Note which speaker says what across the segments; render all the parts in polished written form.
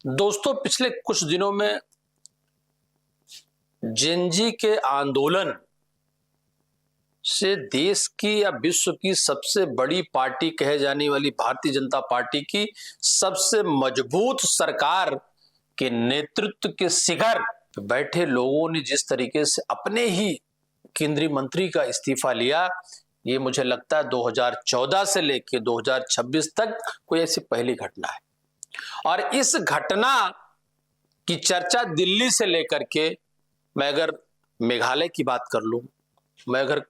Speaker 1: दोस्तों, पिछले कुछ दिनों में जेनजी के आंदोलन से देश की या विश्व की सबसे बड़ी पार्टी कहे जाने वाली भारतीय जनता पार्टी की सबसे मजबूत सरकार के नेतृत्व के शिखर पर बैठे लोगों ने जिस तरीके से अपने ही केंद्रीय मंत्री का इस्तीफा लिया, ये मुझे लगता है 2014 से लेकर 2026 तक कोई ऐसी पहली घटना है। और इस घटना की चर्चा दिल्ली से लेकर के, मैं अगर मेघालय की बात कर लूं, मैं अगर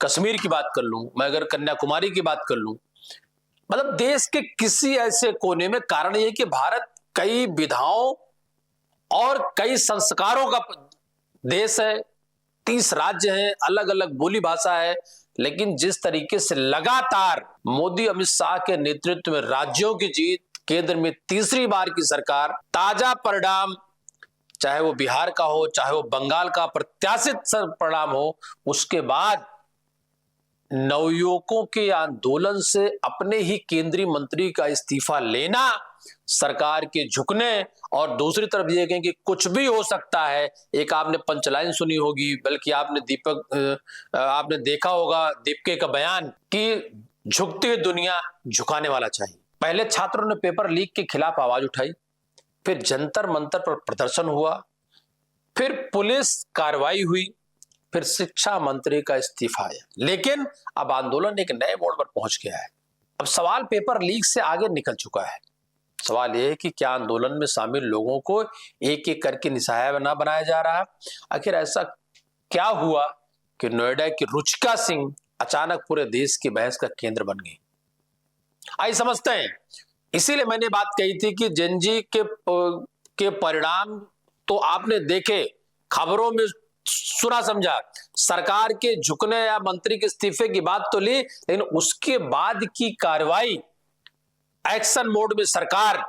Speaker 1: कश्मीर की बात कर लूं, मैं अगर कन्याकुमारी की बात कर लूं, मतलब देश के किसी ऐसे कोने में। कारण यह कि भारत कई विधाओं और कई संस्कारों का देश है, 30 राज्य हैं, अलग अलग बोली भाषा है, लेकिन जिस तरीके से लगातार मोदी अमित शाह के नेतृत्व में राज्यों की जीत, केंद्र में तीसरी बार की सरकार, ताजा परिणाम, चाहे वो बिहार का हो, चाहे वो बंगाल का प्रत्याशित परिणाम हो, उसके बाद नवयुवकों के आंदोलन से अपने ही केंद्रीय मंत्री का इस्तीफा लेना, सरकार के झुकने, और दूसरी तरफ ये कहें कि कुछ भी हो सकता है। एक आपने पंचलाइन सुनी होगी, बल्कि आपने देखा होगा दीपके का बयान कि झुकती हुई दुनिया झुकाने वाला चाहिए। पहले छात्रों ने पेपर लीक के खिलाफ आवाज उठाई, फिर जंतर मंतर पर प्रदर्शन हुआ, फिर पुलिस कार्रवाई हुई, फिर शिक्षा मंत्री का इस्तीफा आया। लेकिन अब आंदोलन एक नए मोड़ पर पहुंच गया है। अब सवाल पेपर लीक से आगे निकल चुका है। सवाल यह है कि क्या आंदोलन में शामिल लोगों को एक एक करके निशाना ना बनाया जा रहा है? आखिर ऐसा क्या हुआ कि नोएडा की रुचिका सिंह अचानक पूरे देश की बहस का केंद्र बन गई? आइए समझते हैं। इसीलिए मैंने बात कही थी कि जेनजी के परिणाम तो आपने देखे, खबरों में सुना समझा, सरकार के झुकने या मंत्री के इस्तीफे की बात तो ली, लेकिन उसके बाद की कार्रवाई, एक्शन मोड में सरकार,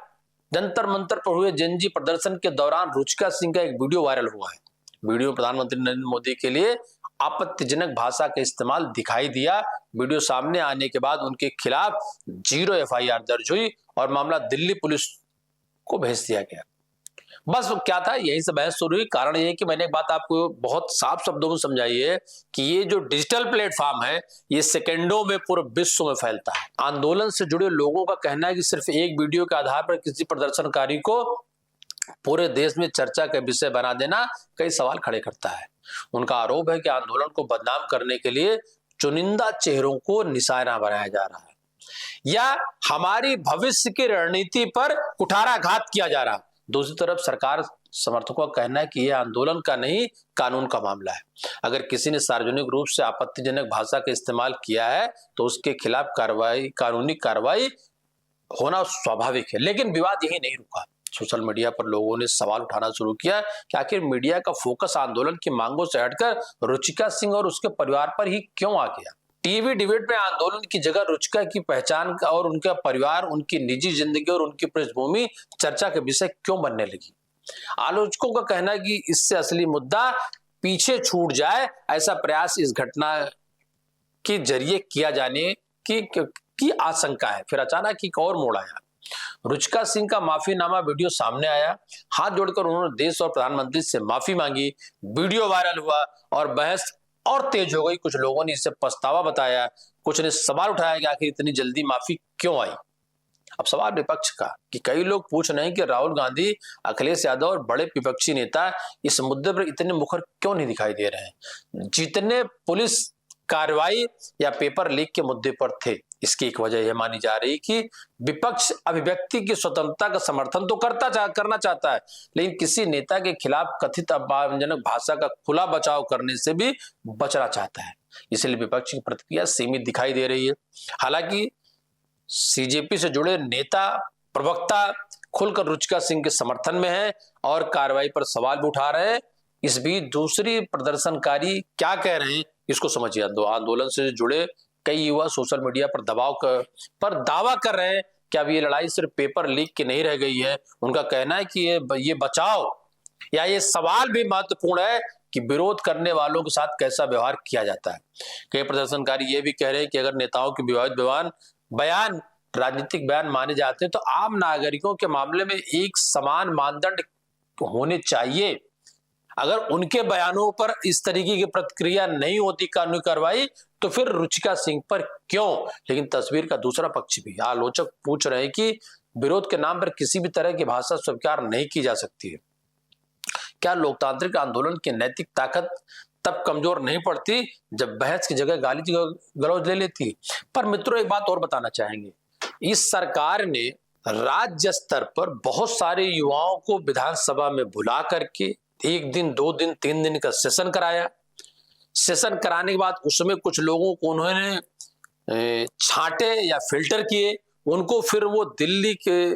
Speaker 1: जंतर मंतर पर हुए जेनजी प्रदर्शन के दौरान रुचिका सिंह का एक वीडियो वायरल हुआ है। वीडियो में प्रधानमंत्री नरेंद्र मोदी के लिए आपत्तिजनक भाषा का इस्तेमाल दिखाई दिया। वीडियो सामने आने के बाद उनके खिलाफ 0 एफआईआर दर्ज हुई और मामला दिल्ली पुलिस को भेज दिया गया। बस क्या था, यही से बहस शुरू हुई। कारण यह कि मैंने एक बात आपको बहुत साफ शब्दों में समझाई है कि ये जो डिजिटल प्लेटफॉर्म है, ये सेकंडों में पूरे विश्व में फैलता है। आंदोलन से जुड़े लोगों का कहना है कि सिर्फ एक वीडियो के आधार पर किसी प्रदर्शनकारी को पूरे देश में चर्चा का विषय बना देना कई सवाल खड़े करता है। उनका आरोप है कि आंदोलन को बदनाम करने के लिए चुनिंदा चेहरों को निशाना बनाया जा रहा है या हमारी भविष्य की रणनीति पर कुठाराघात किया जा रहा है। दूसरी तरफ सरकार समर्थकों का कहना है कि यह आंदोलन का नहीं, कानून का मामला है। अगर किसी ने सार्वजनिक रूप से आपत्तिजनक भाषा का इस्तेमाल किया है तो उसके खिलाफ कानूनी कार्रवाई होना स्वाभाविक है। लेकिन विवाद यही नहीं रुका। सोशल मीडिया पर लोगों ने सवाल उठाना शुरू किया कि आखिर मीडिया का फोकस आंदोलन की मांगों से हटकर रुचिका सिंह और उसके परिवार पर ही क्यों आ गया? टीवी डिबेट में आंदोलन की जगह रुचिका की पहचान और उनका परिवार, उनकी निजी जिंदगी और उनकी पृष्ठभूमि चर्चा के विषय क्यों बनने लगी? आलोचकों का कहना है कि इससे असली मुद्दा पीछे छूट जाए, ऐसा प्रयास इस घटना के जरिए किया जाने की आशंका है। फिर अचानक एक और मोड़ आया। रुचिका सिंह का माफीनामा वीडियो सामने आया। हाथ जोड़कर उन्होंने देश और प्रधानमंत्री से माफी मांगी। वीडियो वायरल हुआ और बहस और तेज हो गई। कुछ लोगों ने इसे पछतावा बताया, कुछ ने सवाल उठाया कि आखिर इतनी जल्दी माफी क्यों आई। अब सवाल विपक्ष का कि कई लोग पूछ रहे हैं कि राहुल गांधी, अखिलेश यादव और बड़े विपक्षी नेता इस मुद्दे पर इतने मुखर क्यों नहीं दिखाई दे रहे हैं, जितने पुलिस कार्रवाई या पेपर लीक के मुद्दे पर थे। इसकी एक वजह यह मानी जा रही कि विपक्ष अभिव्यक्ति की स्वतंत्रता का समर्थन तो करना चाहता है, लेकिन किसी नेता के खिलाफ कथित अपमानजनक भाषा का खुला बचाव करने से भी बचना चाहता है। इसलिए विपक्ष की प्रतिक्रिया सीमित दिखाई दे रही है। हालांकि सीजेपी से जुड़े नेता, प्रवक्ता खुलकर रुचिका सिंह के समर्थन में है और कार्रवाई पर सवाल भी उठा रहे हैं। इस बीच दूसरी प्रदर्शनकारी क्या कह रहे हैं, इसको समझिए। आंदोलन से जुड़े कई युवा सोशल मीडिया पर दावा कर रहे हैं कि अब ये लड़ाई सिर्फ पेपर लीक की नहीं रह गई है। उनका कहना है कि ये बचाव या ये सवाल भी महत्वपूर्ण है कि विरोध करने वालों के साथ कैसा व्यवहार किया जाता है। कई प्रदर्शनकारी ये भी कह रहे हैं कि अगर नेताओं के विवादित बयान राजनीतिक बयान माने जाते हैं, तो आम नागरिकों के मामले में एक समान मानदंड होने चाहिए। अगर उनके बयानों पर इस तरीके की प्रतिक्रिया नहीं होती, कानूनी कार्रवाई, तो फिर रुचिका सिंह पर क्यों? लेकिन तस्वीर का दूसरा पक्ष भी, आलोचक पूछ रहे हैं कि विरोध के नाम पर किसी भी तरह की भाषा स्वीकार नहीं की जा सकती है। क्या लोकतांत्रिक आंदोलन की नैतिक ताकत तब कमजोर नहीं पड़ती जब बहस की जगह गाली गलौज ले लेती? पर मित्रों, एक बात और बताना चाहेंगे, इस सरकार ने राज्य स्तर पर बहुत सारे युवाओं को विधानसभा में बुला करके 1 दिन, 2 दिन, 3 दिन का सेशन कराया। सेशन कराने के बाद उसमें कुछ लोगों को उन्होंने छांटे या फिल्टर किए, उनको फिर वो दिल्ली के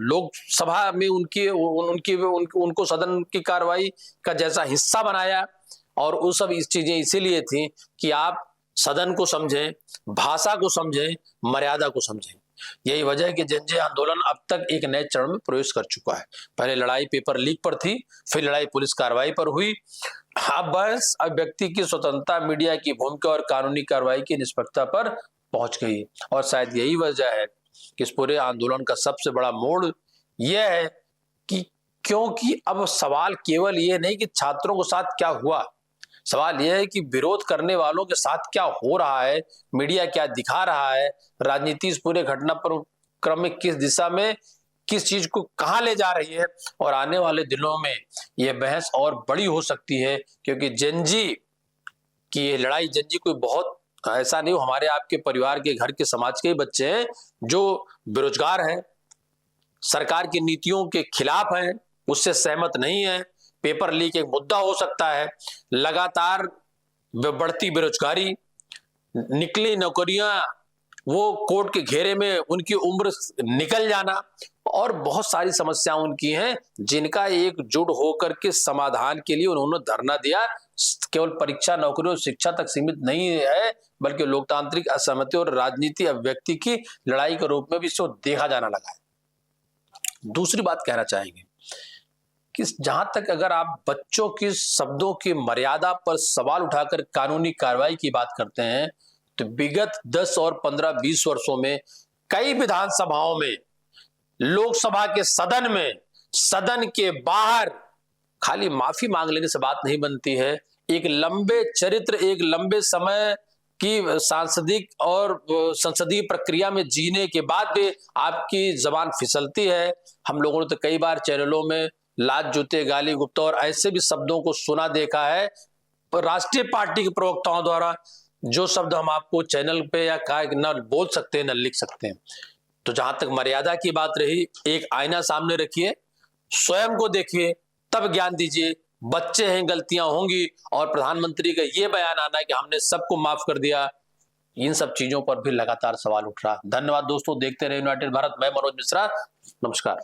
Speaker 1: लोकसभा में उनको सदन की कार्रवाई का जैसा हिस्सा बनाया। और वो सब इस चीजें इसीलिए थी कि आप सदन को समझें, भाषा को समझें, मर्यादा को समझें। यही वजह है कि जनजय आंदोलन अब तक एक नए चरण में प्रवेश कर चुका है। पहले लड़ाई पेपर लीक पर थी, फिर लड़ाई पुलिस कार्रवाई पर हुई, अब बस अब व्यक्ति की स्वतंत्रता, मीडिया की भूमिका और कानूनी कार्रवाई की निष्पक्षता पर पहुंच गई। और शायद यही वजह है कि इस पूरे आंदोलन का सबसे बड़ा मोड़ यह है कि क्योंकि अब सवाल केवल ये नहीं कि छात्रों के साथ क्या हुआ, सवाल यह है कि विरोध करने वालों के साथ क्या हो रहा है, मीडिया क्या दिखा रहा है, राजनीति इस पूरे घटना पर क्रम में किस दिशा में, किस चीज को कहां ले जा रही है। और आने वाले दिनों में यह बहस और बड़ी हो सकती है, क्योंकि जेनजी की ये लड़ाई, जेनजी कोई बहुत ऐसा नहीं, हमारे आपके परिवार के, घर के, समाज के ही बच्चे हैं जो बेरोजगार हैं, सरकार की नीतियों के खिलाफ हैं, उससे सहमत नहीं है। पेपर लीक एक मुद्दा हो सकता है, लगातार बढ़ती बेरोजगारी, निकली नौकरियां, वो कोर्ट के घेरे में उनकी उम्र निकल जाना, और बहुत सारी समस्याएं उनकी हैं जिनका एकजुट होकर के समाधान के लिए उन्होंने धरना दिया। केवल परीक्षा, नौकरी और शिक्षा तक सीमित नहीं है, बल्कि लोकतांत्रिक असहमति और राजनीति अभिव्यक्ति की लड़ाई के रूप में भी इसको देखा जाना लगा है। दूसरी बात कहना चाहेंगे कि जहां तक अगर आप बच्चों के शब्दों की मर्यादा पर सवाल उठाकर कानूनी कार्रवाई की बात करते हैं, तो विगत 10 और 15-20 वर्षों में कई विधानसभाओं में, लोकसभा के सदन में, सदन के बाहर खाली माफी मांग लेने से बात नहीं बनती है। एक लंबे चरित्र, एक लंबे समय की सांसदिक और संसदीय प्रक्रिया में जीने के बाद भी आपकी जबान फिसलती है। हम लोगों ने तो कई बार चैनलों में लात, जूते, गाली, गुप्ता और ऐसे भी शब्दों को सुना देखा है राष्ट्रीय पार्टी के प्रवक्ताओं द्वारा, जो शब्द हम आपको चैनल पे या न बोल सकते हैं, न लिख सकते हैं। तो जहां तक मर्यादा की बात रही, एक आईना सामने रखिए, स्वयं को देखिए, तब ज्ञान दीजिए। बच्चे हैं, गलतियां होंगी, और प्रधानमंत्री का ये बयान आना कि हमने सबको माफ कर दिया, इन सब चीजों पर भी लगातार सवाल उठ रहा। धन्यवाद दोस्तों, देखते रहे यूनाइटेड भारत। मैं मनोज मिश्रा, नमस्कार।